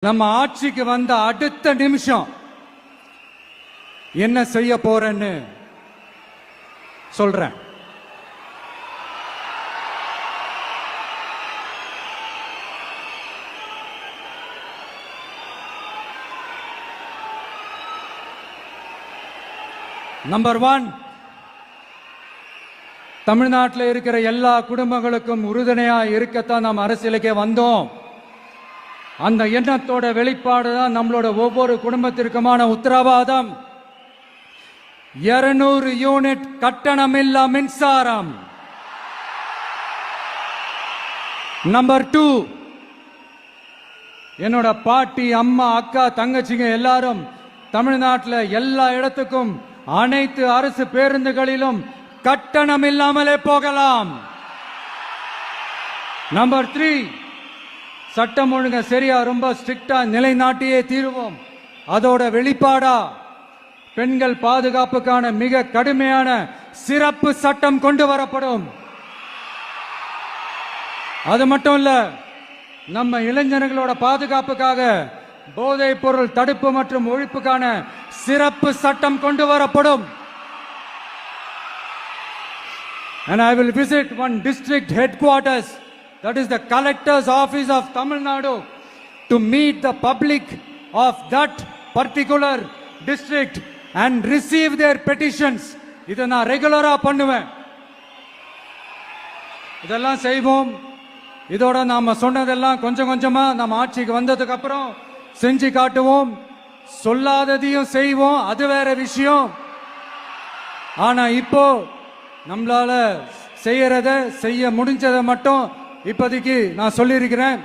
நம்ம ஆட்சிக்கு வந்த அடுத்த நிமிஷம் என்ன செய்ய போறேன்னு சொல்றேன். நம்பர் 1, தமிழ்நாட்டில் இருக்கிற எல்லா குடும்பங்களுக்கும் உறுதுணையா இருக்கத்தான் நாம் அரசியலுக்கே வந்தோம். அந்த எண்ணத்தோட வெளிப்பாடு தான் நம்மளோட ஒவ்வொரு குடும்பத்திற்குமான உத்தரவாதம். 200 யூனிட் கட்டணமில்லா மின்சாரம். நம்பர் 2, என்னோட பாட்டி, அம்மா, அக்கா, தங்கச்சிங்க எல்லாரும் தமிழ்நாட்டில் எல்லா இடத்துக்கும் அனைத்து அரசு பேருந்துகளிலும் கட்டணம் இல்லாமலே போகலாம். நம்பர் 3, சட்டம் ஒழுங்க சரியா ரொம்ப ஸ்ட்ரிக்டா நிலைநாட்டியே தீருவோம். அதோட வெளிப்பாடா பெண்கள் பாதுகாப்புக்கான மிக கடுமையான சிறப்பு சட்டம் கொண்டு வரப்படும். அது மட்டும் இல்ல, நம்ம இளைஞர்களோட பாதுகாப்புக்காக போதைப் பொருள் தடுப்பு மற்றும் ஒழிப்புக்கான சிறப்பு சட்டம் கொண்டு வரப்படும். And I will visit one district headquarters, that is the collector's office of Tamil Nadu, to meet the public of that particular district and receive their petitions. இதை நான் ரெகுலரா பண்ணுவேன். இதெல்லாம் செய்வோம். இதோட நாம சொன்னதெல்லாம் கொஞ்சம் கொஞ்சமா நம்ம ஆட்சிக்கு வந்ததுக்கு அப்புறம் செஞ்சு காட்டுவோம். சொல்லாததையும் செய்வோம், அது வேற விஷயம். ஆனா இப்போ நம்மளால செய்யறத செய்ய முடிஞ்சதை மட்டும் இப்போதைக்கு நான் சொல்லியிருக்கிறேன்.